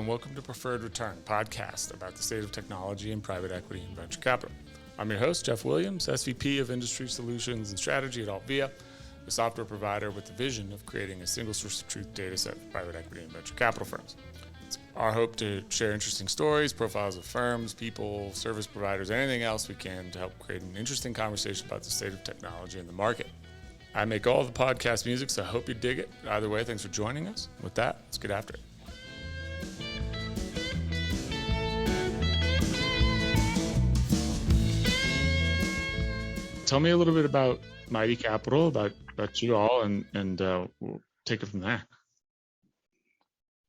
and welcome to Preferred Return, a podcast about the state of technology and private equity and venture capital. I'm your host, Jeff Williams, SVP of Industry Solutions and Strategy at Altvia, a software provider with the vision of creating a single source of truth data set for private equity and venture capital firms. It's our hope to share interesting stories, profiles of firms, people, service providers, anything else we can to help create an interesting conversation about the state of technology in the market. I make all the podcast music, so I hope you dig it. Either way, thanks for joining us. With that, let's get after it. Tell me a little bit about Mighty Capital, about you all, and we'll take it from there.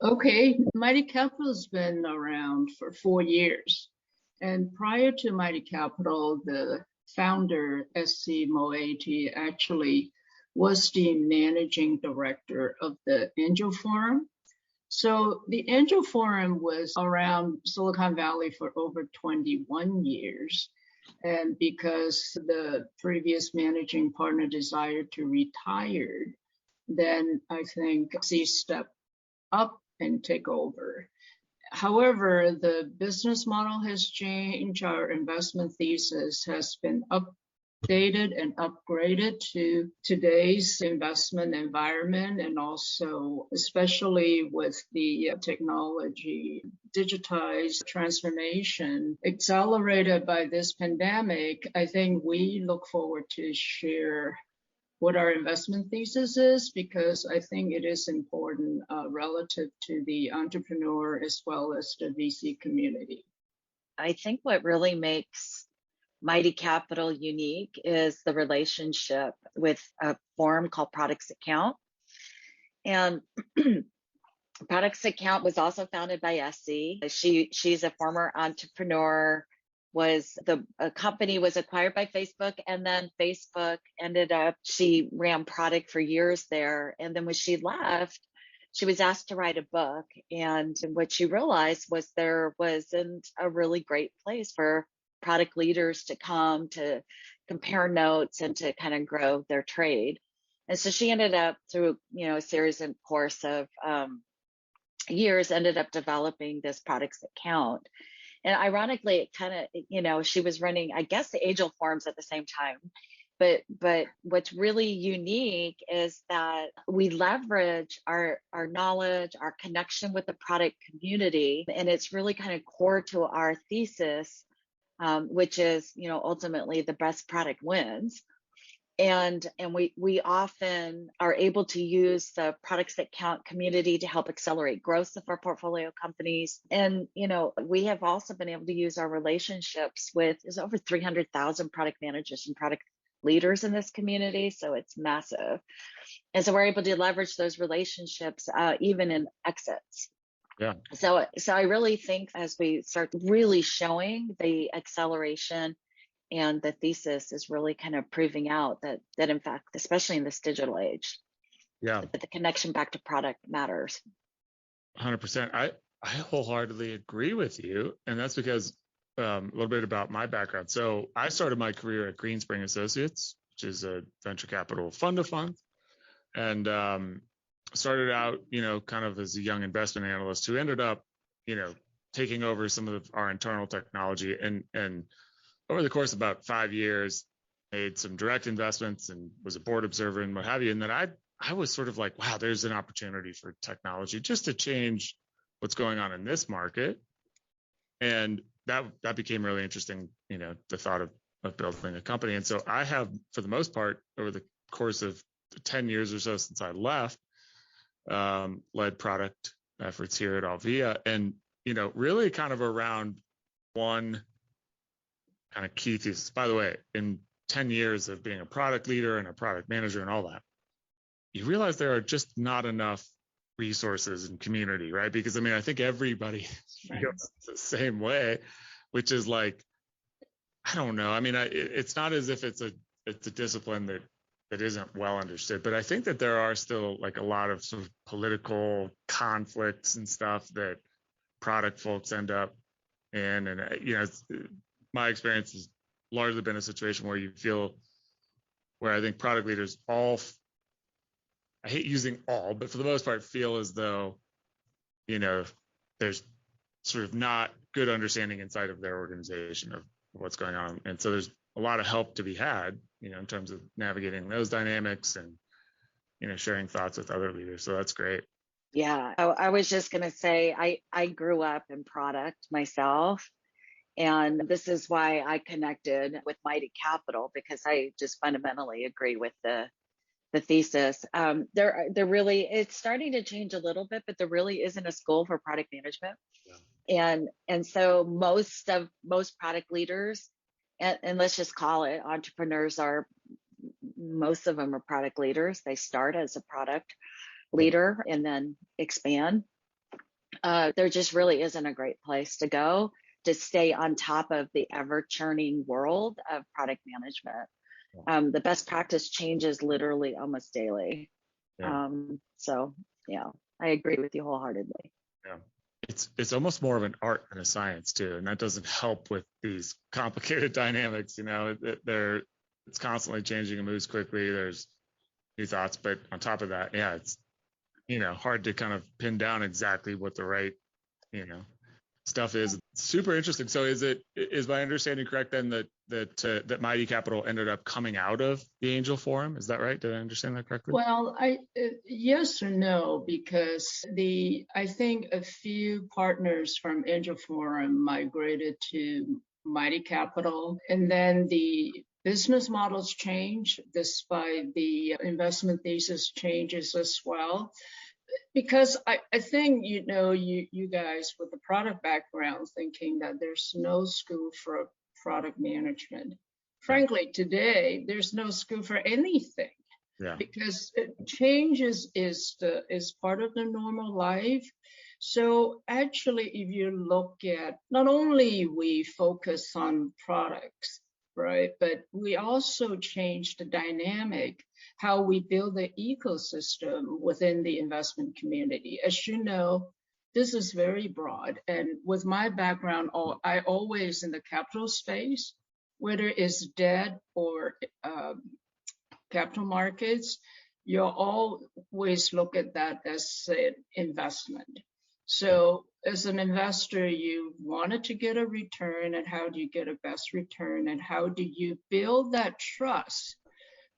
Okay, Mighty Capital's been around for 4 years. And prior to Mighty Capital, the founder, SC Moeti, actually was the managing director of the Angel Forum. So the Angel Forum was around Silicon Valley for over 21 years. And because the previous managing partner desired to retire, then I think SC stepped up and take over. However, the business model has changed. Our investment thesis has been updated and upgraded to today's investment environment, and also especially with the technology digitized transformation accelerated by this pandemic. I think we look forward to share what our investment thesis is, because I think it is important relative to the entrepreneur as well as the VC community. I think what really makes Mighty Capital unique is the relationship with a forum called Products Account. And Products Account was also founded by Essie. She's a former entrepreneur. A company was acquired by Facebook, and then Facebook she ran product for years there. And then when she left, she was asked to write a book. And what she realized was there wasn't a really great place for product leaders to come to compare notes and to kind of grow their trade. And so she ended up through, a series and course of years, ended up developing this Products Account. And ironically, it kind of, she was running, I guess, the Angel Forums at the same time. But what's really unique is that we leverage our knowledge, our connection with the product community, and it's really kind of core to our thesis, which is, ultimately the best product wins. And we often are able to use the Products Account community to help accelerate growth of our portfolio companies. And, we have also been able to use our relationships with, there's over 300,000 product managers and product leaders in this community. So it's massive. And so we're able to leverage those relationships even in exits. Yeah. So I really think as we start really showing the acceleration, and the thesis is really kind of proving out that in fact, especially in this digital age, that the connection back to product matters. 100%. I wholeheartedly agree with you. And that's because a little bit about my background. So I started my career at Greenspring Associates, which is a venture capital fund of funds. And started out, kind of as a young investment analyst who ended up, taking over some of our internal technology and over the course of about 5 years, made some direct investments and was a board observer and what have you. And then I was sort of like, wow, there's an opportunity for technology just to change what's going on in this market. And that became really interesting, the thought of building a company. And so I have, for the most part, over the course of 10 years or so since I left, led product efforts here at Altvia. And, really kind of around one kind of key thesis. By the way, in 10 years of being a product leader and a product manager and all that, you realize there are just not enough resources and community, right? Because I think everybody feels the same way, which is like, I don't know. It's not as if it's a discipline that isn't well understood, but I think that there are still like a lot of sort of political conflicts and stuff that product folks end up in. And, my experience has largely been a situation where I think product leaders I hate using all, but for the most part feel as though, there's sort of not good understanding inside of their organization of what's going on. And so there's a lot of help to be had, in terms of navigating those dynamics and, sharing thoughts with other leaders. So that's great. Yeah, I was just going to say, I grew up in product myself. And this is why I connected with Mighty Capital, because I just fundamentally agree with the thesis. There really, it's starting to change a little bit, but there really isn't a school for product management. Yeah. And so most product leaders, and let's just call it entrepreneurs, most of them are product leaders. They start as a product leader and then expand. There just really isn't a great place to go to stay on top of the ever churning world of product management. The best practice changes literally almost daily. Yeah. So yeah, I agree with you wholeheartedly. Yeah. It's almost more of an art than a science too. And that doesn't help with these complicated dynamics, it's constantly changing and moves quickly. There's new thoughts, but on top of that, yeah, it's, hard to kind of pin down exactly what the right, stuff is. Super interesting. So is my understanding correct then that Mighty Capital ended up coming out of the Angel Forum? Is that right? Did I understand that correctly? Well, yes or no, because I think a few partners from Angel Forum migrated to Mighty Capital, and then the business models change despite the investment thesis changes as well. Because I think, you guys with the product background thinking that there's no school for product management. Frankly, today, there's no school for anything. Yeah. Because changes is part of the normal life. So actually, if you look at, not only we focus on products, right, but we also change the dynamic, how we build the ecosystem within the investment community. As you know, this is very broad. And with my background, I always in the capital space, whether it's debt or capital markets, you always look at that as an investment. So as an investor, you wanted to get a return, and how do you get a best return, and how do you build that trust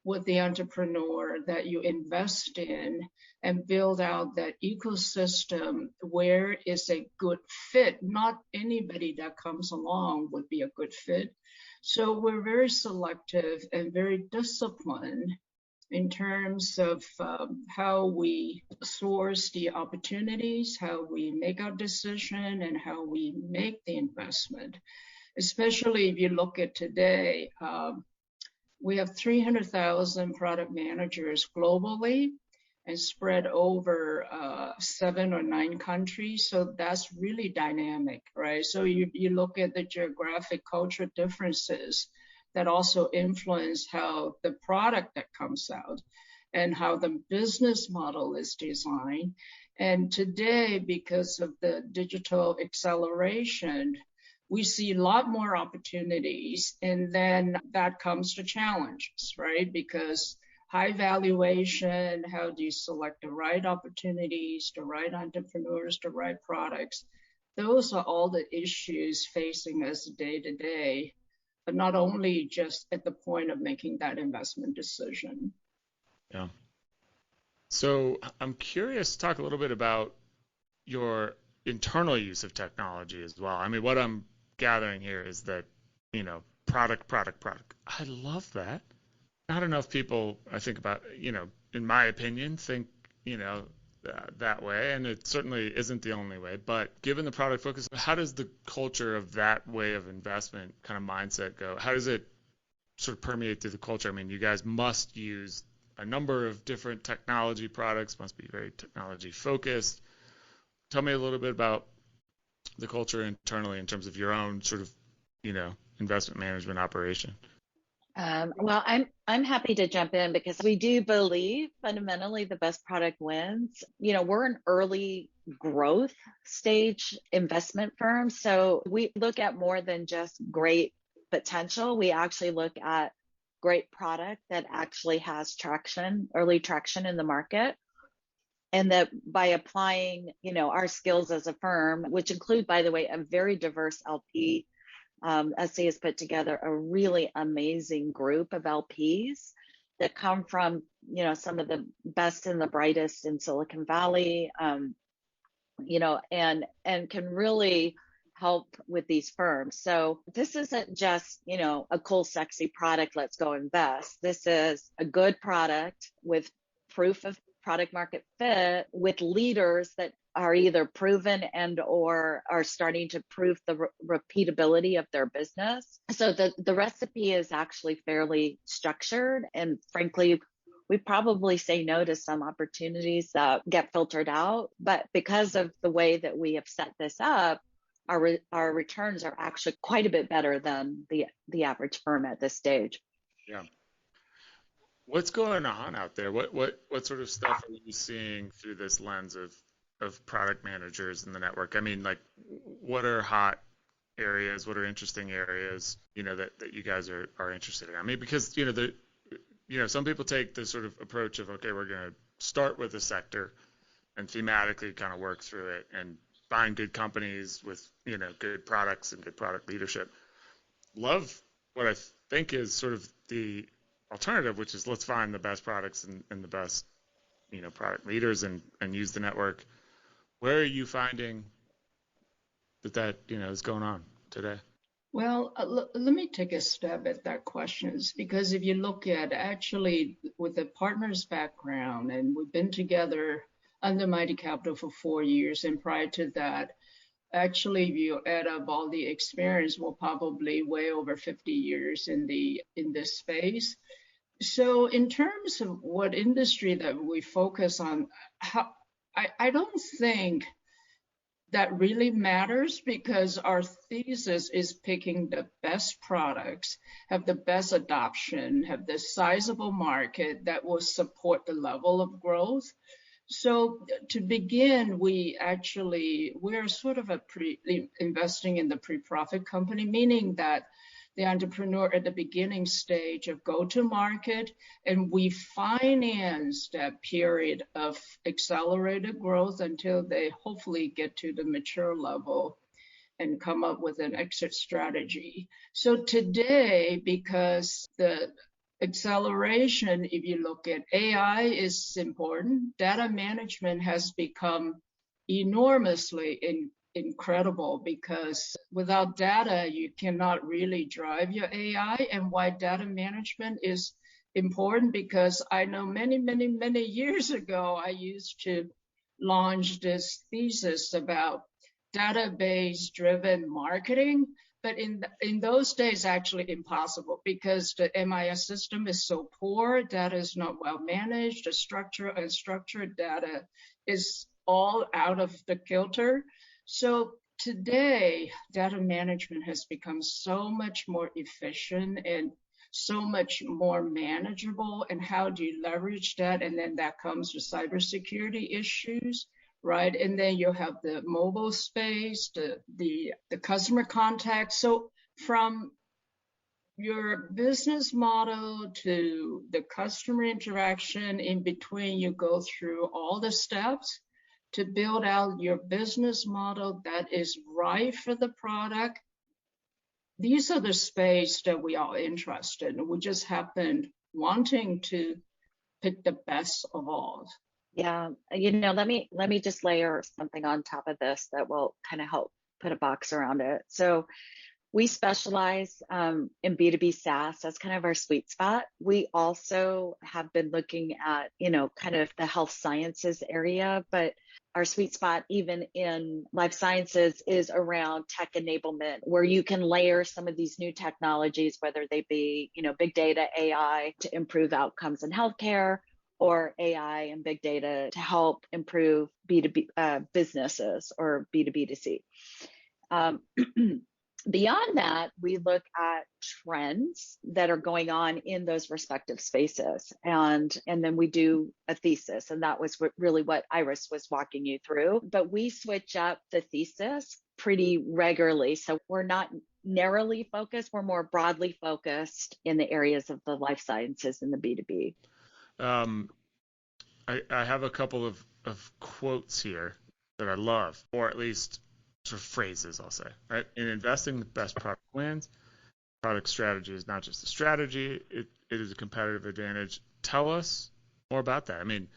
with the entrepreneur that you invest in and build out that ecosystem where is a good fit. Not anybody that comes along would be a good fit. So we're very selective and very disciplined in terms of how we source the opportunities, how we make our decision, and how we make the investment. Especially if you look at today, we have 300,000 product managers globally and spread over 7 or 9 countries. So that's really dynamic, right? So you look at the geographic cultural differences that also influence how the product that comes out and how the business model is designed. And today, because of the digital acceleration, we see a lot more opportunities, and then that comes to challenges, right? Because high valuation, how do you select the right opportunities, the right entrepreneurs, the right products? Those are all the issues facing us day to day, but not only just at the point of making that investment decision. Yeah. So I'm curious to talk a little bit about your internal use of technology as well. I mean, what I'm gathering here is that, product. I love that. Not enough people, I think about, in my opinion, think, that way. And it certainly isn't the only way. But given the product focus, how does the culture of that way of investment kind of mindset go? How does it sort of permeate through the culture? I mean, you guys must use a number of different technology products, must be very technology focused. Tell me a little bit about the culture internally in terms of your own sort of, investment management operation. Well, I'm happy to jump in because we do believe fundamentally the best product wins. We're an early growth stage investment firm, so we look at more than just great potential. We actually look at great product that actually has traction, early traction in the market. And that by applying, our skills as a firm, which include, by the way, a very diverse LP, SC has put together a really amazing group of LPs that come from, some of the best and the brightest in Silicon Valley, and can really help with these firms. So this isn't just, a cool, sexy product, let's go invest. This is a good product with proof of product market fit, with leaders that are either proven and or are starting to prove the repeatability of their business. So the recipe is actually fairly structured, and frankly, we probably say no to some opportunities that get filtered out. But because of the way that we have set this up, our returns are actually quite a bit better than the average firm at this stage. Yeah. What's going on out there? What sort of stuff are you seeing through this lens of product managers in the network? I mean, like, what are hot areas? What are interesting areas, that you guys are interested in? I mean, because, some people take the sort of approach of, okay, we're going to start with a sector and thematically kind of work through it and find good companies with, good products and good product leadership. Love what I think is sort of the alternative, which is let's find the best products and the best, product leaders and use the network. Where are you finding that is going on today? Well, let me take a stab at that question, because if you look at actually with the partners background, and we've been together under Mighty Capital for 4 years, and prior to that, actually, if you add up all the experience, we're probably way over 50 years in this space. So in terms of what industry that we focus on, I don't think that really matters, because our thesis is picking the best products, have the best adoption, have the sizable market that will support the level of growth. So to begin, we're sort of investing in the pre-profit company, meaning that the entrepreneur at the beginning stage of go-to-market, and we finance that period of accelerated growth until they hopefully get to the mature level and come up with an exit strategy. So today, because the acceleration, if you look at AI, is important, data management has become enormously incredible, because without data, you cannot really drive your AI. And why data management is important, because I know many years ago, I used to launch this thesis about database-driven marketing. But in those days, actually impossible, because the MIS system is so poor, data is not well managed, the unstructured data is all out of the kilter. So today, data management has become so much more efficient and so much more manageable. And how do you leverage that? And then that comes with cybersecurity issues, right? And then you have the mobile space, the customer contact. So from your business model to the customer interaction, in between, you go through all the steps to build out your business model that is right for the product. These are the space that we are interested in. We just happen wanting to pick the best of all. Yeah, let me just layer something on top of this that will kind of help put a box around it. So we specialize in B2B SaaS. That's kind of our sweet spot. We also have been looking at, kind of the health sciences area, but our sweet spot, even in life sciences, is around tech enablement, where you can layer some of these new technologies, whether they be, big data, AI, to improve outcomes in healthcare, or AI and big data to help improve B2B businesses, or B2B2C. Beyond that, we look at trends that are going on in those respective spaces, and then we do a thesis, and that was really what Iris was walking you through. But we switch up the thesis pretty regularly, so we're not narrowly focused, we're more broadly focused in the areas of the life sciences and the B2B. I have a couple of of quotes here that I love, or at least sort of phrases, I'll say, right? In investing, the best product wins. Product strategy is not just a strategy, it is a competitive advantage. Tell us more about that. I mean,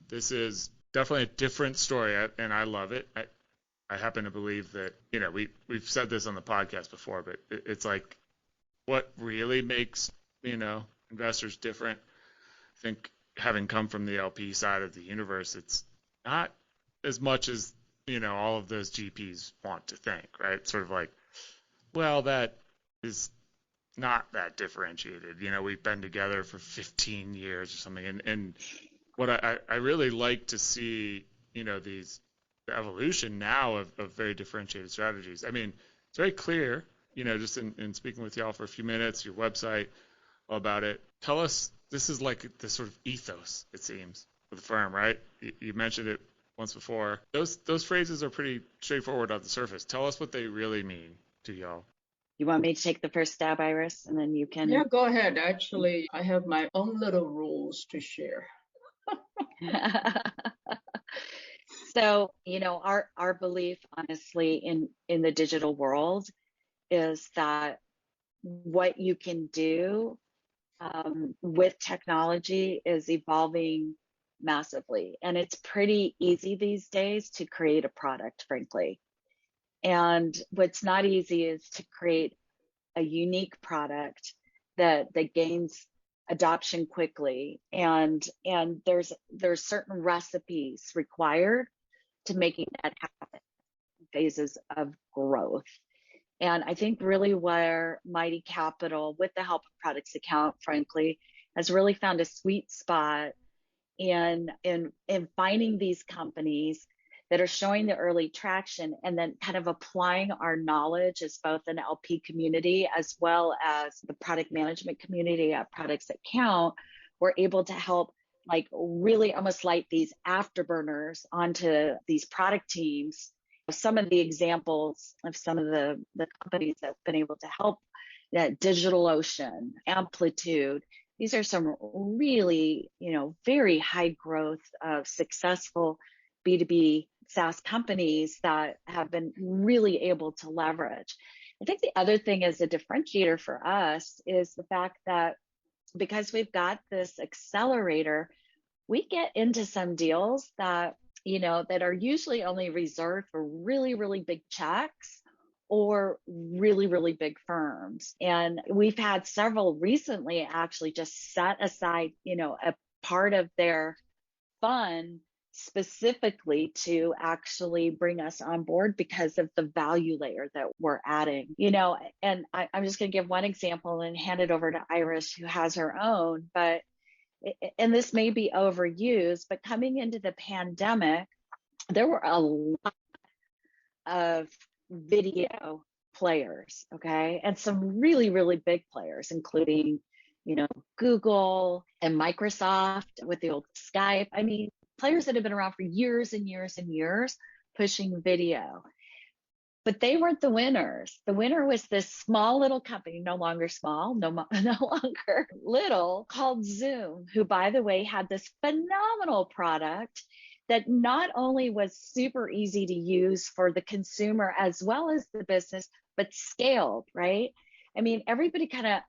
this is definitely a different story, and I love it. I happen to believe that, we've said this on the podcast before, but it's like what really makes, investors different. I think having come from the LP side of the universe, it's not as much as, all of those GPs want to think, right? Sort of like, well, that is not that differentiated. We've been together for 15 years or something. And what I really like to see, the evolution now of very differentiated strategies. I mean, it's very clear, just in speaking with y'all for a few minutes, your website, all about it. Tell us, this is like the sort of ethos, it seems, of the firm, right? You mentioned it once before. Those phrases are pretty straightforward on the surface. Tell us what they really mean to y'all. You want me to take the first stab, Iris, and then you can? Yeah, go ahead. Actually, I have my own little rules to share. So, our belief, honestly, in the digital world is that what you can do with technology is evolving massively. And it's pretty easy these days to create a product, frankly. And what's not easy is to create a unique product that gains adoption quickly. And there's certain recipes required to making that happen, phases of growth. And I think really where Mighty Capital, with the help of Products Account, frankly, has really found a sweet spot in finding these companies that are showing the early traction, and then kind of applying our knowledge as both an LP community as well as the product management community at Products Account. We're able to help like really almost light these afterburners onto these product teams. Some of the examples of some of the companies that have been able to help, that DigitalOcean, Amplitude, these are some really, very high growth, successful B2B SaaS companies that have been really able to leverage. I think the other thing as a differentiator for us is the fact that because we've got this accelerator, we get into some deals that that are usually only reserved for really, really big checks or really, really big firms. And we've had several recently actually just set aside, a part of their fund specifically to actually bring us on board because of the value layer that we're adding, and I'm just going to give one example and hand it over to Iris, who has her own, and this may be overused, but coming into the pandemic, there were a lot of video players, okay? And some really, really big players, including, Google and Microsoft with the old Skype. I mean, players that have been around for years and years and years pushing video. But they weren't the winners. The winner was this small little company, no longer small, no longer little, called Zoom, who, by the way, had this phenomenal product that not only was super easy to use for the consumer as well as the business, but scaled, right? I mean, everybody kind of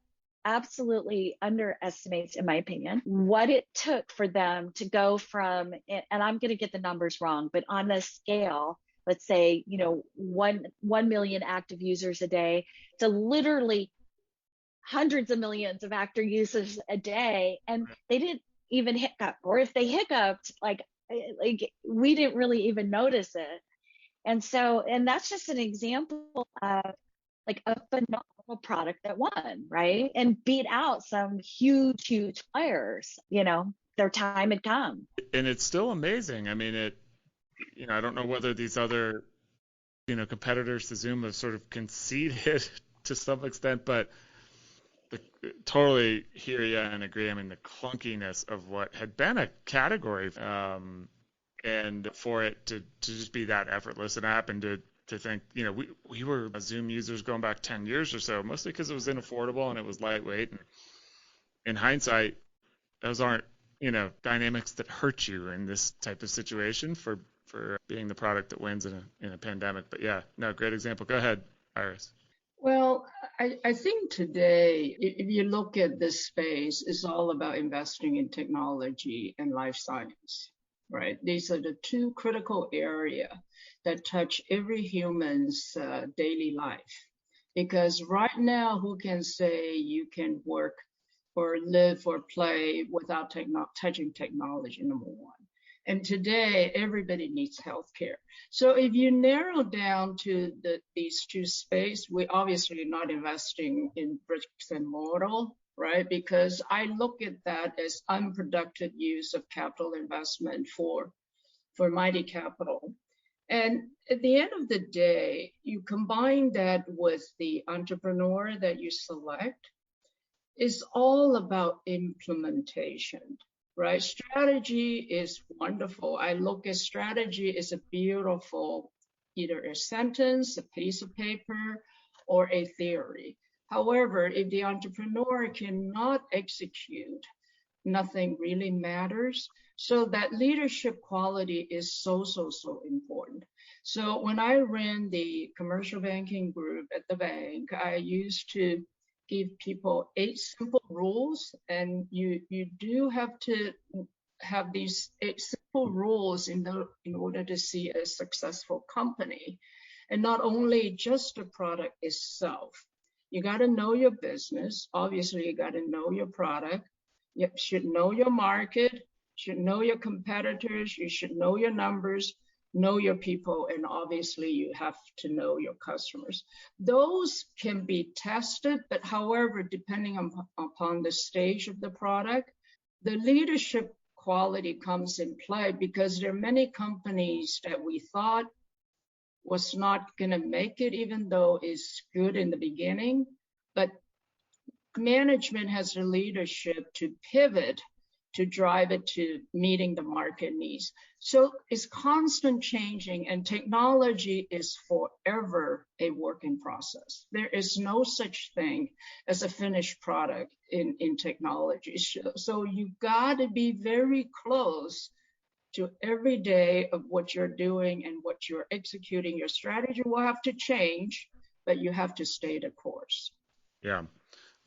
absolutely underestimates, in my opinion, what it took for them to go from, and I'm going to get the numbers wrong, but on the scale, let's say, 1 million active users a day to literally hundreds of millions of active users a day. And they didn't even hiccup, or if they hiccuped, like we didn't really even notice it. And that's just an example of like a phenomenal product that won, right? And beat out some huge players, their time had come. And it's still amazing. I mean, I don't know whether these other, competitors to Zoom have sort of conceded to some extent, but totally hear you and agree. I mean, the clunkiness of what had been a category, and for it to just be that effortless, and I happened to think, we were Zoom users going back 10 years or so, mostly because it was unaffordable and it was lightweight. And in hindsight, those aren't dynamics that hurt you in this type of situation for being the product that wins in a pandemic. But yeah, no, great example. Go ahead, Iris. Well, I think today, if you look at this space, it's all about investing in technology and life science, right? These are the two critical areas that touch every human's daily life. Because right now, who can say you can work or live or play without touching technology, number one? And today, everybody needs healthcare. So if you narrow down to these two spaces, we obviously not investing in bricks and mortar, right? Because I look at that as unproductive use of capital investment for Mighty Capital. And at the end of the day, you combine that with the entrepreneur that you select, it's all about implementation, right? Strategy is wonderful. I look at strategy as a beautiful, either a sentence, a piece of paper, or a theory. However, if the entrepreneur cannot execute, nothing really matters. So that leadership quality is so important. So when I ran the commercial banking group at the bank, I used to give people 8 simple rules, and you do have to have these 8 simple rules in order to see a successful company. And not only just the product itself. You got to know your business. Obviously, you got to know your product. You should know your market, should know your competitors, you should know your numbers, know your people, and obviously you have to know your customers. Those can be tested, but however, depending upon the stage of the product, the leadership quality comes in play, because there are many companies that we thought was not going to make it, even though it's good in the beginning, but management has the leadership to pivot to drive it to meeting the market needs. So it's constant changing, and technology is forever a work in process. There is no such thing as a finished product in technology. So you got to be very close to every day of what you're doing and what you're executing. Your strategy will have to change, but you have to stay the course. Yeah.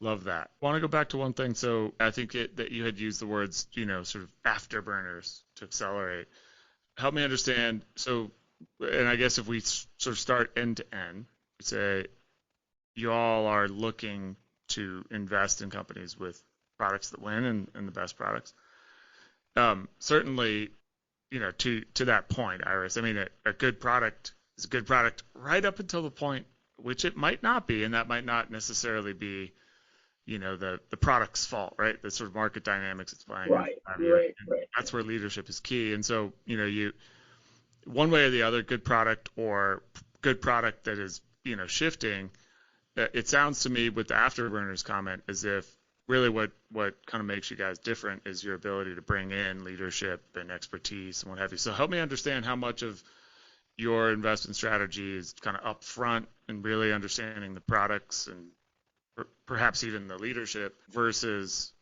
Love that. I want to go back to one thing. So I think that you had used the words, sort of afterburners to accelerate. Help me understand. So, and I guess if we sort of start end to end, say you all are looking to invest in companies with products that win and the best products. Certainly, to that point, Iris, I mean, a good product is a good product right up until the point which it might not be, and that might not necessarily be the product's fault, right? The sort of market dynamics it's playing. Right. That's where leadership is key. And so, you one way or the other, good product or good product that is, shifting, it sounds to me with the Afterburners comment as if really what kind of makes you guys different is your ability to bring in leadership and expertise and what have you. So help me understand how much of your investment strategy is kind of upfront and really understanding the products and perhaps even the leadership versus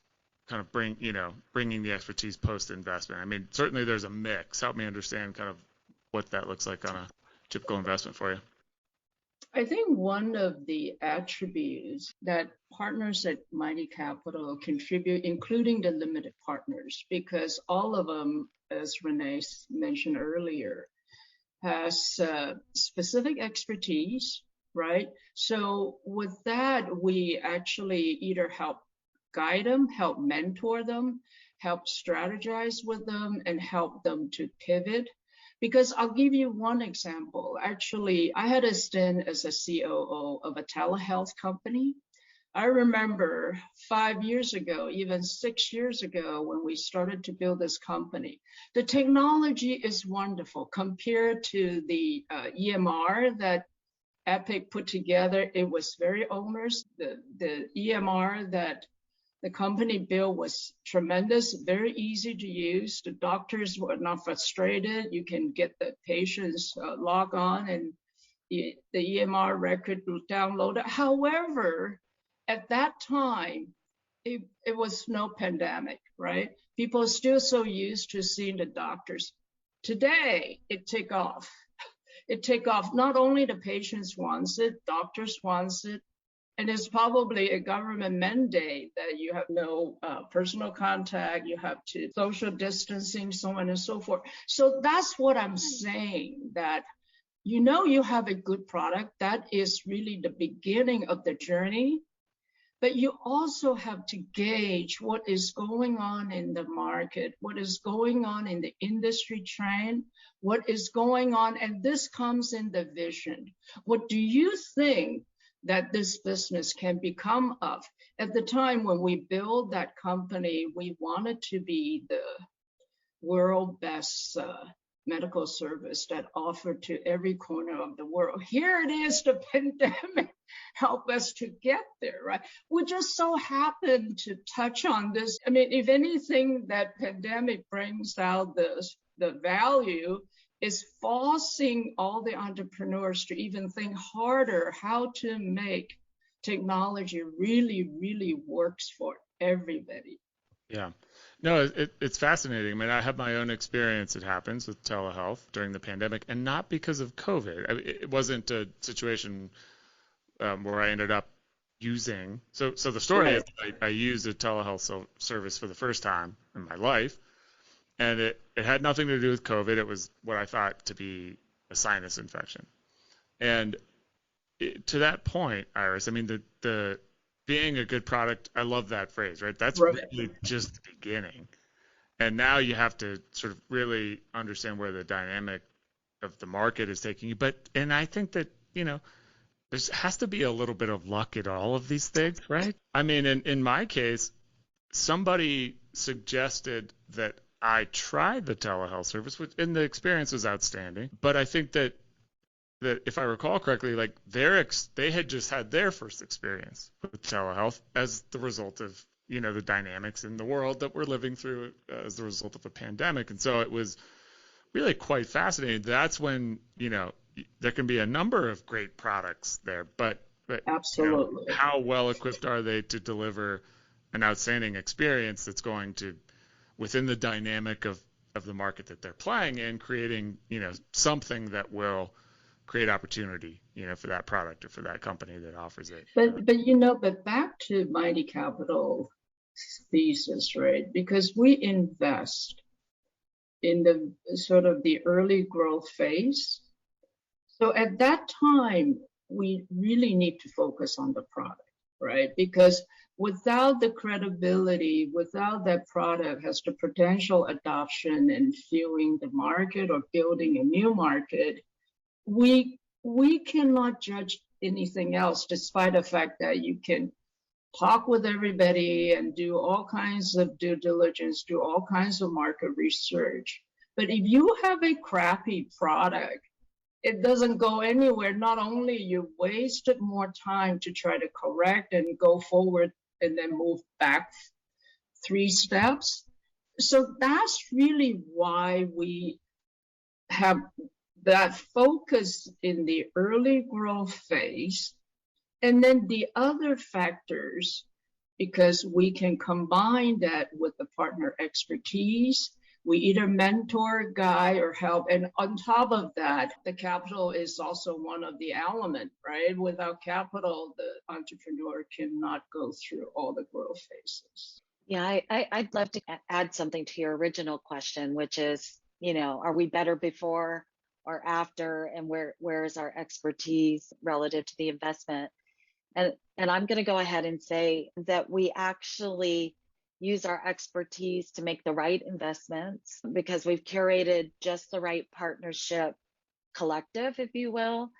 kind of bringing the expertise post-investment. I mean, certainly there's a mix. Help me understand kind of what that looks like on a typical investment for you. I think one of the attributes that partners at Mighty Capital contribute, including the limited partners, because all of them, as Renee mentioned earlier, has specific expertise, right? So with that, we actually either help guide them, help mentor them, help strategize with them, and help them to pivot. Because I'll give you one example. Actually, I had a stint as a COO of a telehealth company. I remember 5 years ago, even 6 years ago, when we started to build this company, the technology is wonderful compared to the EMR that Epic put together. It was very onerous. The EMR that the company built was tremendous, very easy to use. The doctors were not frustrated. You can get the patients log on and the EMR record downloaded. However, at that time, it was no pandemic, right? People are still so used to seeing the doctors. Today, it take off. It take off. Not only the patients wants it, doctors wants it, and it's probably a government mandate that you have no personal contact, you have to social distancing, so on and so forth. So that's what I'm saying, that you have a good product. That is really the beginning of the journey. But you also have to gauge what is going on in the market, what is going on in the industry trend, what is going on, and this comes in the vision. What do you think that this business can become of? At the time when we built that company, we wanted to be the world best medical service that offered to every corner of the world. Here it is, the pandemic helped us to get there, right? We just so happen to touch on this. I mean, if anything, that pandemic brings out the value is forcing all the entrepreneurs to even think harder how to make technology really, really works for everybody. Yeah. No, it's fascinating. I mean, I have my own experience. It happens with telehealth during the pandemic, and not because of COVID. I mean, it wasn't a situation where I ended up using. So the story is I used a telehealth service for the first time in my life, and it had nothing to do with COVID. It was what I thought to be a sinus infection. And to that point, Iris, I mean, the being a good product, I love that phrase, right? That's really just the beginning. And now you have to sort of really understand where the dynamic of the market is taking you. And I think that, there has to be a little bit of luck in all of these things, right? I mean, in my case, somebody suggested that I tried the telehealth service, and the experience was outstanding. But I think that if I recall correctly, like they had just had their first experience with telehealth as the result of, the dynamics in the world that we're living through as the result of a pandemic. And so it was really quite fascinating. That's when, there can be a number of great products there, but absolutely, how well equipped are they to deliver an outstanding experience that's going to, within the dynamic of the market that they're playing in, creating, something that will create opportunity, for that product or for that company that offers it. But back to Mighty Capital thesis, right? Because we invest in the sort of the early growth phase. So at that time, we really need to focus on the product, right? Because without the credibility, without that product has the potential adoption and fueling the market or building a new market, we cannot judge anything else, despite the fact that you can talk with everybody and do all kinds of due diligence, do all kinds of market research. But if you have a crappy product, it doesn't go anywhere. Not only you wasted more time to try to correct and go forward and then move back 3 steps. So that's really why we have that focus in the early growth phase. And then the other factors, because we can combine that with the partner expertise, we either mentor, guide, or help. And on top of that, the capital is also one of the elements, right? Without capital, the entrepreneur cannot go through all the growth phases. Yeah, I'd love to add something to your original question, which is, are we better before or after, and where is our expertise relative to the investment? And I'm going to go ahead and say that we actually use our expertise to make the right investments, because we've curated just the right partnership collective, if you will,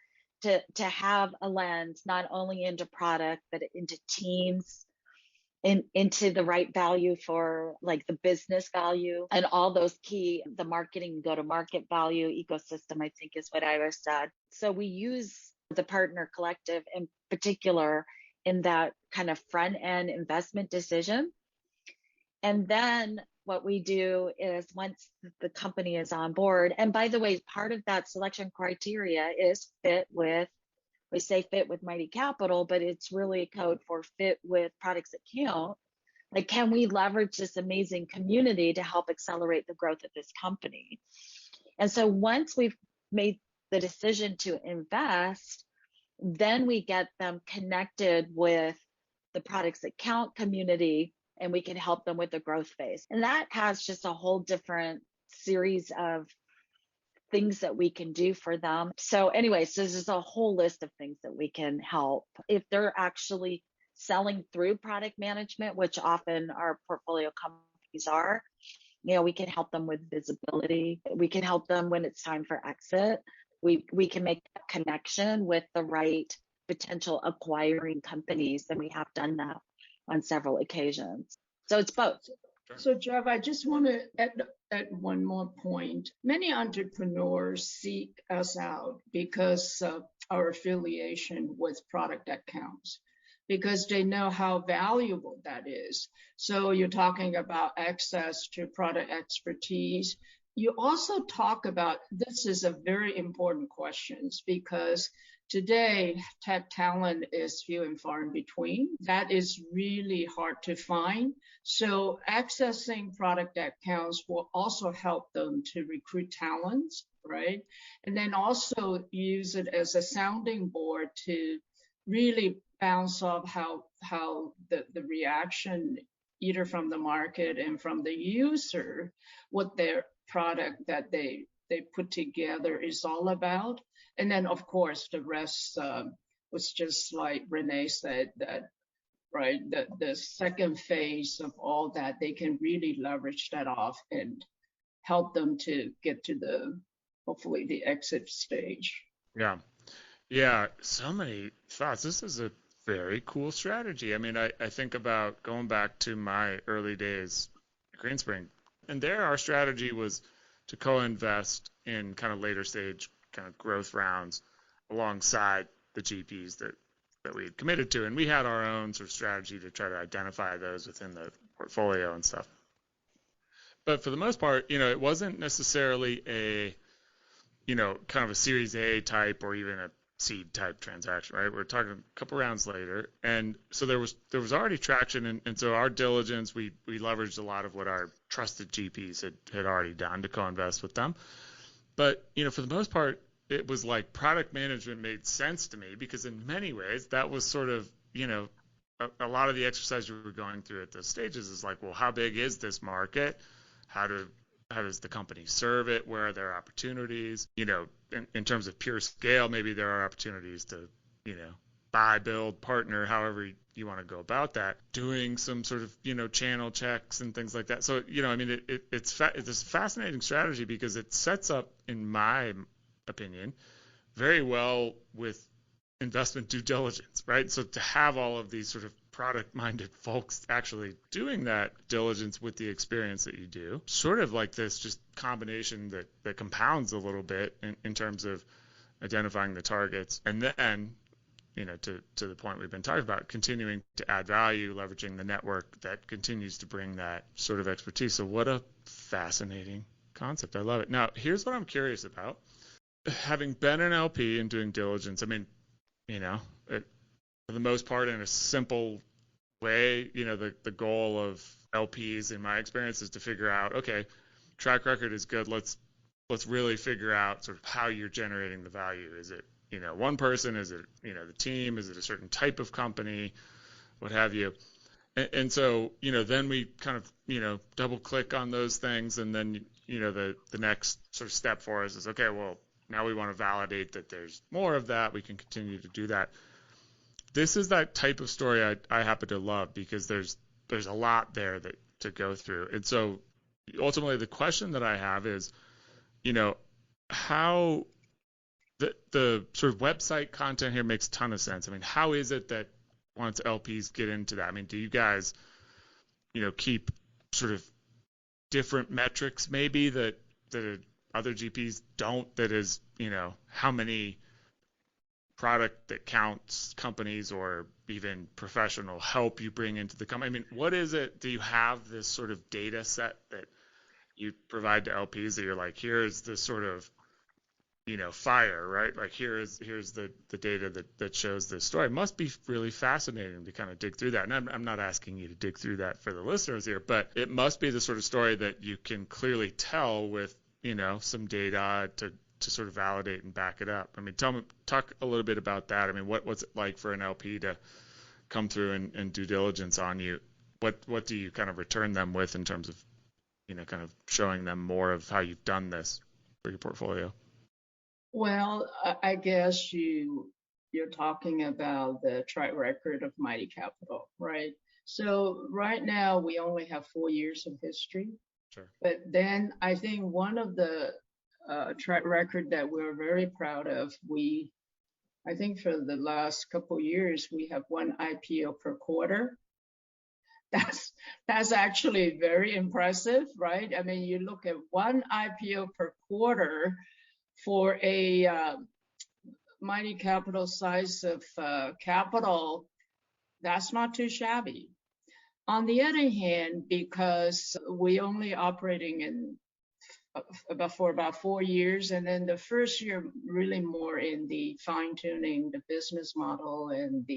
to have a lens not only into product, but into teams, into the right value for like the business value and all those key, the marketing, go to market value ecosystem, I think is what Iris said. So we use the partner collective in particular in that kind of front end investment decision. And then what we do is once the company is on board, and by the way, part of that selection criteria is fit with, we say fit with Mighty Capital, but it's really a code for fit with products that count. Like, can we leverage this amazing community to help accelerate the growth of this company? And so once we've made the decision to invest, then we get them connected with the products that count community, and we can help them with the growth phase. And that has just a whole different series of things that we can do for them. So anyway, so there's a whole list of things that we can help. If they're actually selling through product management, which often our portfolio companies are, we can help them with visibility. We can help them when it's time for exit. We can make that connection with the right potential acquiring companies, and we have done that on several occasions. So it's both. So Jeff, I just want to add one more point. Many entrepreneurs seek us out because of our affiliation with product accounts, because they know how valuable that is. So you're talking about access to product expertise. You also talk about, this is a very important question, because today tech talent is few and far in between. That is really hard to find. So accessing product accounts will also help them to recruit talents, right? And then also use it as a sounding board to really bounce off how the reaction, either from the market and from the user, what their product that they put together is all about. And then of course the rest was just like Renee said, that right, the second phase of all that, they can really leverage that off and help them to get to the, hopefully, the exit stage. Yeah, so many thoughts. This is a very cool strategy. I mean, I think about going back to my early days at Greenspring, and there our strategy was to co-invest in kind of later stage kind of growth rounds alongside the GPs that we had committed to. And we had our own sort of strategy to try to identify those within the portfolio and stuff. But for the most part, it wasn't necessarily a, kind of a Series A type or even a seed type transaction, right? We're talking a couple rounds later. And so there was already traction. And so our diligence, we leveraged a lot of what our trusted GPs had already done to co-invest with them. But, for the most part, it was like product management made sense to me, because in many ways that was sort of, a lot of the exercise we were going through at those stages is like, well, how big is this market? How does the company serve it? Where are there opportunities? In terms of pure scale, maybe there are opportunities to, buy, build, partner, however you want to go about that, doing some sort of, channel checks and things like that. So, I mean, it's a fascinating strategy because it sets up, in my opinion, very well with investment due diligence, right? So to have all of these sort of product-minded folks actually doing that diligence with the experience that you do, sort of like this just combination that compounds a little bit in terms of identifying the targets, and then to the point we've been talking about, continuing to add value, leveraging the network that continues to bring that sort of expertise. So what a fascinating concept. I love it. Now, here's what I'm curious about. Having been an LP and doing diligence, I mean, for the most part, in a simple way, the goal of LPs, in my experience, is to figure out, okay, track record is good. Let's really figure out sort of how you're generating the value. Is it, one person? Is it, the team? Is it a certain type of company? What have you? And so, then we kind of, double click on those things. And then, the next sort of step for us is, okay, well, now we want to validate that there's more of that. We can continue to do that. This is that type of story I happen to love, because there's a lot there to go through. And so ultimately the question that I have is, how the sort of website content here makes a ton of sense. I mean, how is it that once LPs get into that, I mean, do you guys, keep sort of different metrics maybe that other GPs don't, that is, how many product that counts companies or even professional help you bring into the company? I mean, what is it? Do you have this sort of data set that you provide to LPs that you're like, here's the sort of fire, right? Like here's the data that shows this story. It must be really fascinating to kind of dig through that. And I'm not asking you to dig through that for the listeners here, but it must be the sort of story that you can clearly tell with, some data to sort of validate and back it up. I mean, talk a little bit about that. I mean, what's it like for an LP to come through and due diligence on you? What do you kind of return them with in terms of, kind of showing them more of how you've done this for your portfolio? Well, I guess you're talking about the track record of Mighty Capital, right? So right now we only have 4 years of history, Sure. but then I think one of the track record that we're very proud of, I think for the last couple years we have one IPO per quarter. That's actually very impressive, right? I mean, you look at one IPO per quarter for a Mighty Capital size of capital, that's not too shabby. On the other hand, because we only operating in for about 4 years, and then the first year really more in the fine tuning the business model and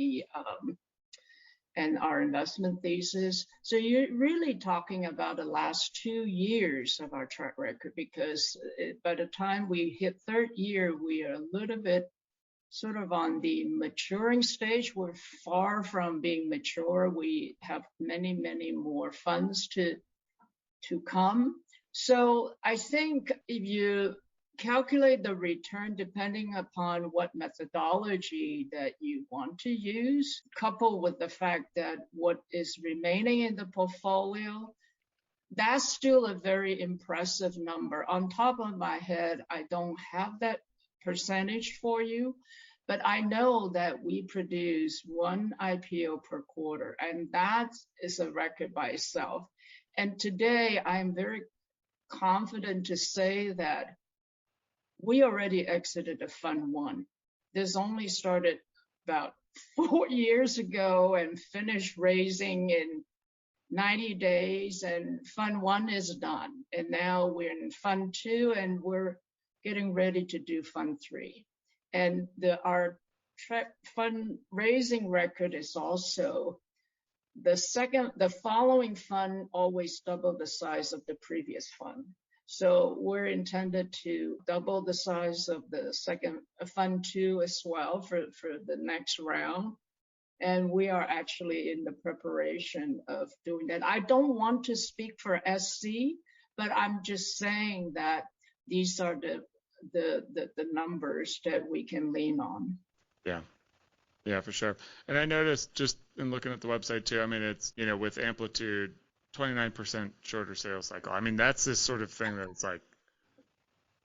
and our investment thesis. So you're really talking about the last 2 years of our track record, because by the time we hit third year, we are a little bit sort of on the maturing stage. We're far from being mature. We have many, many more funds to come. So I think if you calculate the return depending upon what methodology that you want to use, coupled with the fact that what is remaining in the portfolio, that's still a very impressive number. On top of my head, I don't have that percentage for you, but I know that we produce one IPO per quarter, and that is a record by itself. And today I'm very confident to say that we already exited a fund one. This only started about 4 years ago and finished raising in 90 days, and fund one is done. And now we're in fund two, and we're getting ready to do fund three. And our fundraising record is also the following fund always double the size of the previous fund. So we're intended to double the size of the second fund two as well for the next round. And we are actually in the preparation of doing that. I don't want to speak for SC, but I'm just saying that these are the numbers that we can lean on. Yeah, for sure. And I noticed just in looking at the website too, I mean, it's, with Amplitude, 29% shorter sales cycle. I mean, that's this sort of thing that's like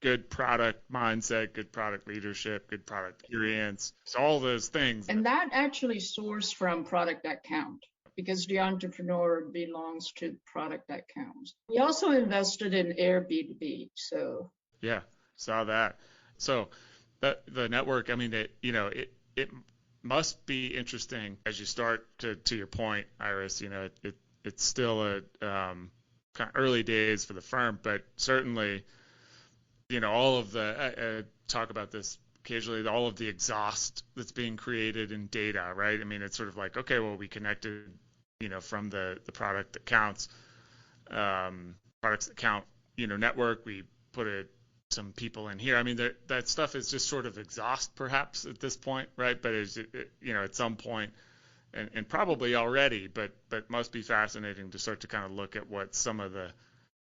good product mindset, good product leadership, good product experience. So all those things. And that actually sourced from product that count, because the entrepreneur belongs to product that counts. We also invested in Airbnb. So yeah, saw that. So the network, I mean, it must be interesting as you start to your point, Iris. It's still a kind of early days for the firm, but certainly, all of the talk about this occasionally, all of the exhaust that's being created in data, right? I mean, it's sort of like, okay, well, we connected, from the product that counts, products that count, network. We put some people in here. I mean, that stuff is just sort of exhaust perhaps at this point, right? But at some point, and probably already, but must be fascinating to start to kind of look at what some of the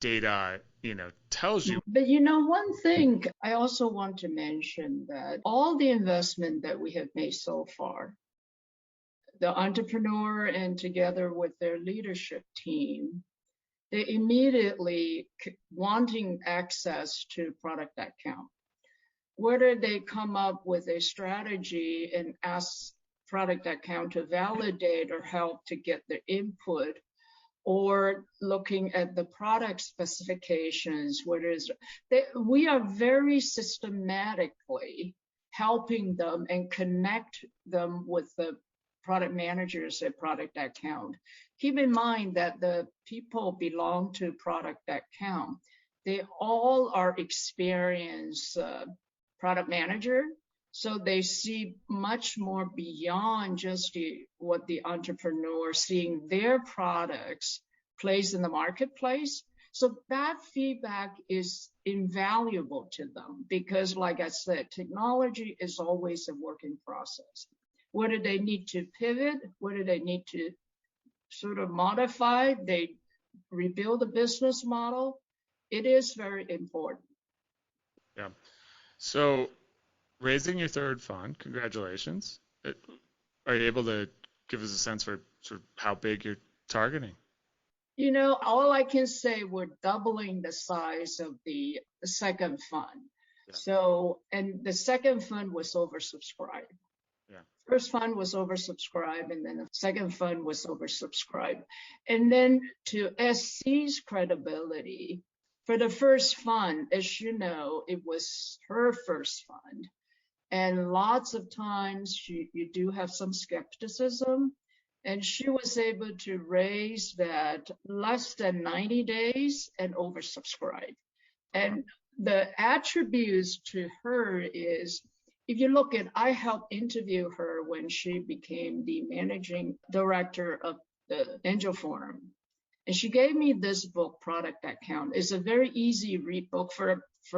data, tells you. But one thing I also want to mention, that all the investment that we have made so far, the entrepreneur and together with their leadership team, they immediately wanting access to product that count. Whether they come up with a strategy and ask product that count to validate or help to get their input, or looking at the product specifications, we are very systematically helping them and connect them with the product managers at product that count. Keep in mind that the people belong to product that count. They all are experienced product manager. So they see much more beyond just what the entrepreneur seeing their products placed in the marketplace. So that feedback is invaluable to them because, like I said, technology is always a working process. What do they need to pivot? What do they need to sort of modify? They rebuild the business model. It is very important. Yeah. So raising your third fund, congratulations. Are you able to give us a sense for sort of how big you're targeting? All I can say, we're doubling the size of the second fund. Yeah. So, and the second fund was oversubscribed. Yeah. First fund was oversubscribed, and then the second fund was oversubscribed. And then to SC's credibility, for the first fund, as you know, it was her first fund. And lots of times you do have some skepticism. And she was able to raise that less than 90 days and oversubscribe. And the attributes to her is, if you look at, I helped interview her when she became the managing director of the Angel Forum. And she gave me this book, Product That Count. It's a very easy read book for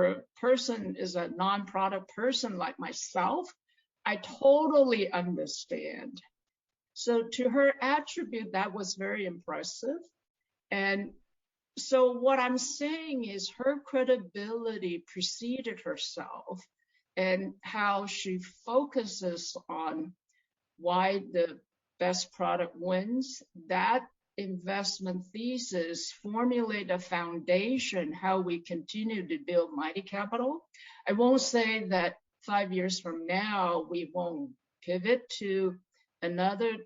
a person, is a non-product person like myself. I totally understand. So to her attribute, that was very impressive. And so what I'm saying is her credibility preceded herself, and how she focuses on why the best product wins. That investment thesis formulate a foundation how we continue to build Mighty Capital. I won't say that 5 years from now we won't pivot to another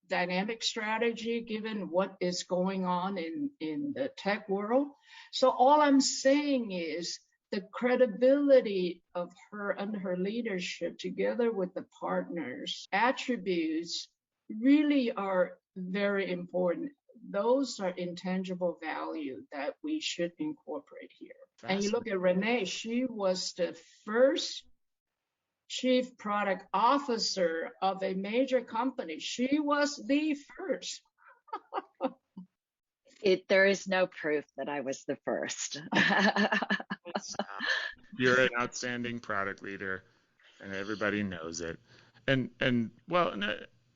dynamic strategy given what is going on in the tech world. So all I'm saying is the credibility of her under her leadership, together with the partners, attributes really are very important. Those are intangible value that we should incorporate here. And you look at Renee, she was the first chief product officer of a major company. She was the first. There is no proof that I was the first. You're an outstanding product leader, and everybody knows it. And well,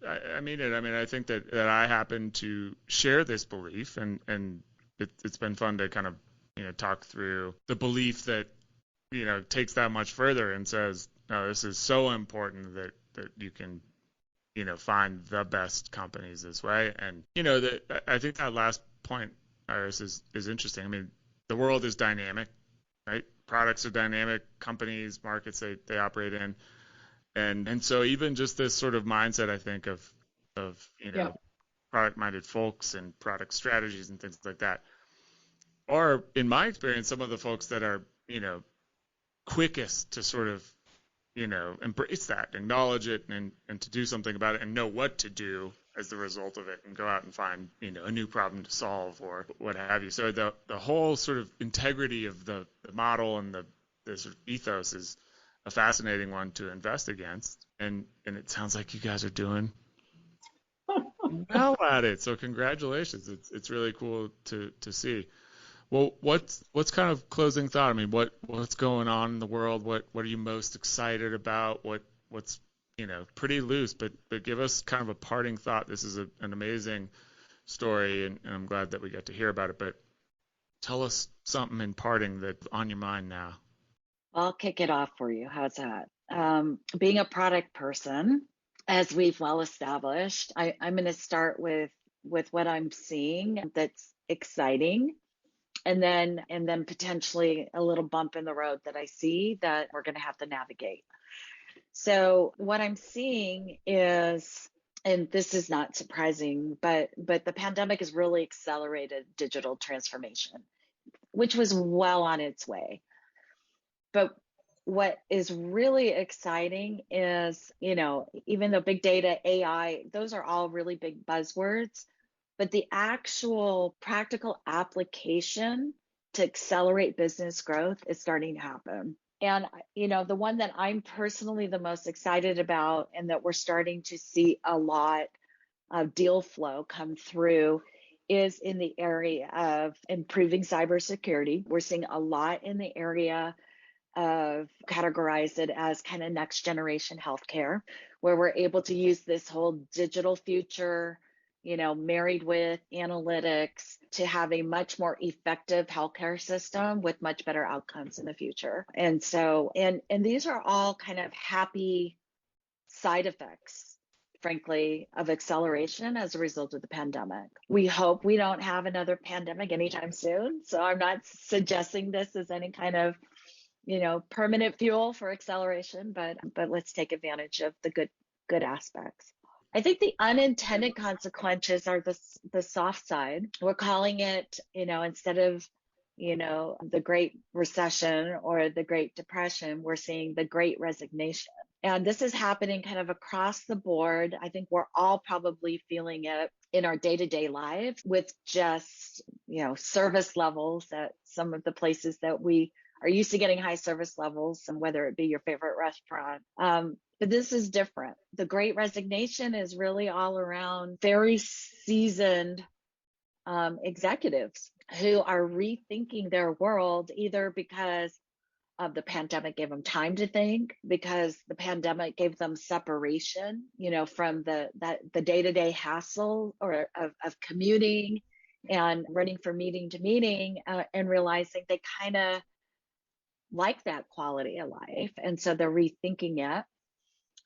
I mean it. I mean, I think that I happen to share this belief, and it's been fun to kind of talk through the belief that takes that much further and says, no, this is so important that you can find the best companies this way. And that I think that last point, Iris, is interesting. I mean, the world is dynamic, right? Products are dynamic, companies, markets they operate in. And so even just this sort of mindset, I think, of product-minded folks and product strategies and things like that are, in my experience, some of the folks that are, quickest to sort of, embrace that, acknowledge it, and to do something about it and know what to do as the result of it, and go out and find, a new problem to solve or what have you. So the whole sort of integrity of the model and the sort of ethos is a fascinating one to invest against. And it sounds like you guys are doing well at it. So congratulations. It's really cool to see. Well, what's kind of closing thought? I mean, what's going on in the world? What are you most excited about? What's pretty loose, but give us kind of a parting thought. This is an amazing story, and I'm glad that we got to hear about it. But tell us something in parting that's on your mind now. I'll kick it off for you. How's that? Being a product person, as we've well established, I'm going to start with what I'm seeing that's exciting. And then potentially a little bump in the road that I see that we're going to have to navigate. So what I'm seeing is, and this is not surprising, but the pandemic has really accelerated digital transformation, which was well on its way. But what is really exciting is, even though big data, AI, those are all really big buzzwords, but the actual practical application to accelerate business growth is starting to happen. And, the one that I'm personally the most excited about and that we're starting to see a lot of deal flow come through is in the area of improving cybersecurity. We're seeing a lot in the area of categorize it as kind of next generation healthcare, where we're able to use this whole digital future, married with analytics to have a much more effective healthcare system with much better outcomes in the future. And so, and these are all kind of happy side effects, frankly, of acceleration as a result of the pandemic. We hope we don't have another pandemic anytime soon. So I'm not suggesting this as any kind of permanent fuel for acceleration, but let's take advantage of the good aspects. I think the unintended consequences are the soft side. We're calling it, instead of, the Great Recession or the Great Depression, we're seeing the Great Resignation. And this is happening kind of across the board. I think we're all probably feeling it in our day-to-day lives with just, service levels at some of the places that we are used to getting high service levels, and whether it be your favorite restaurant. But this is different. The Great Resignation is really all around very seasoned executives who are rethinking their world, either because of the pandemic gave them time to think, because the pandemic gave them separation, from the day-to-day hassle or of commuting and running from meeting to meeting, and realizing they kind of like that quality of life. And so they're rethinking it.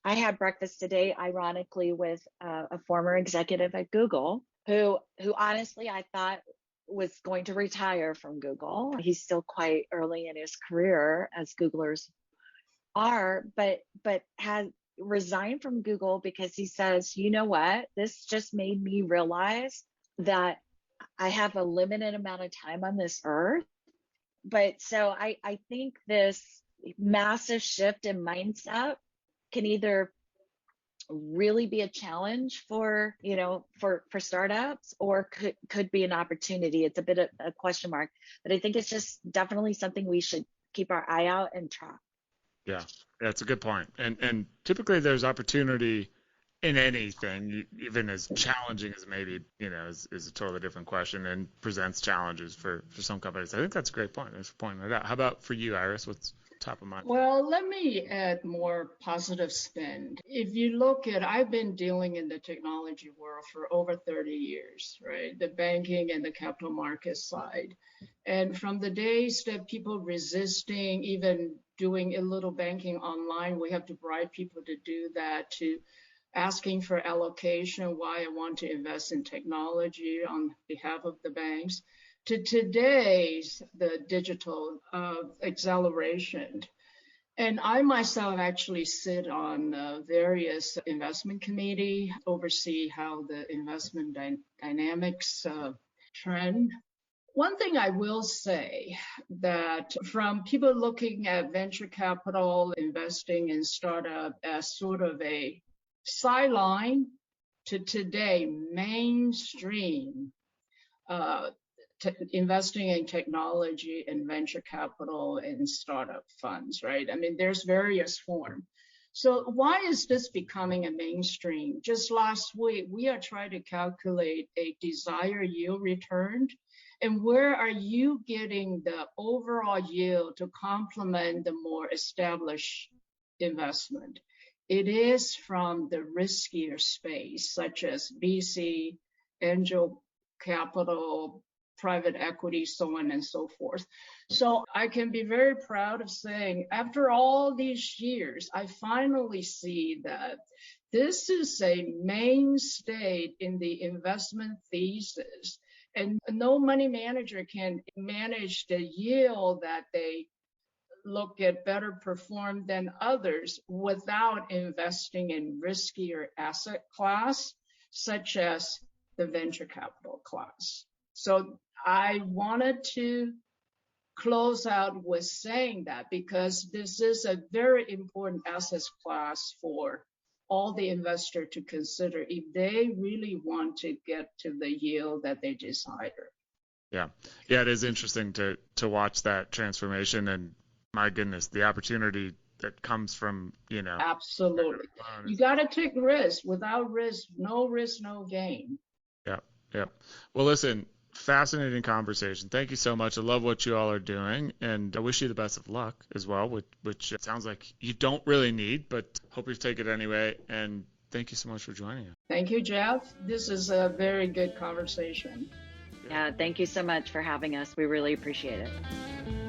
I had breakfast today, ironically, with a former executive at Google who honestly I thought was going to retire from Google. He's still quite early in his career, as Googlers are, but has resigned from Google because he says, you know what, this just made me realize that I have a limited amount of time on this earth. But so I think this massive shift in mindset can either really be a challenge for startups, or could be an opportunity. It's a bit of a question mark, but I think it's just definitely something we should keep our eye out and track. Yeah, that's a good point. And typically there's opportunity in anything, even as challenging as maybe, is a totally different question and presents challenges for some companies. I think that's a great point. Thanks for pointing that out. How about for you, Iris? What's top of mind? Well, let me add more positive spin. If you look at, I've been dealing in the technology world for over 30 years, right? The banking and the capital markets side. And from the days that people resisting even doing a little banking online, we have to bribe people to do that, to asking for allocation, why I want to invest in technology on behalf of the banks, to today's the digital acceleration. And I myself actually sit on various investment committee, oversee how the investment dynamics trend. One thing I will say that from people looking at venture capital investing in startup as sort of a sideline to today mainstream investing in technology and venture capital and startup funds, right? I mean, there's various forms. So why is this becoming a mainstream? Just last week, we are trying to calculate a desired yield return. And where are you getting the overall yield to complement the more established investment? It is from the riskier space, such as VC, angel capital, private equity, so on and so forth. So I can be very proud of saying, after all these years, I finally see that this is a mainstay in the investment thesis. And no money manager can manage the yield that they look at better perform than others without investing in riskier asset class, such as the venture capital class. So I wanted to close out with saying that, because this is a very important asset class for all the investor to consider if they really want to get to the yield that they desire. Yeah, it is interesting to watch that transformation. And my goodness, the opportunity that comes from, Absolutely. You got to take risks. Without risk, no gain. Yeah. Yeah. Well, listen, fascinating conversation. Thank you so much. I love what you all are doing, and I wish you the best of luck as well, which it sounds like you don't really need, but hope you take it anyway. And thank you so much for joining us. Thank you, Jeff. This is a very good conversation. Yeah, thank you so much for having us. We really appreciate it.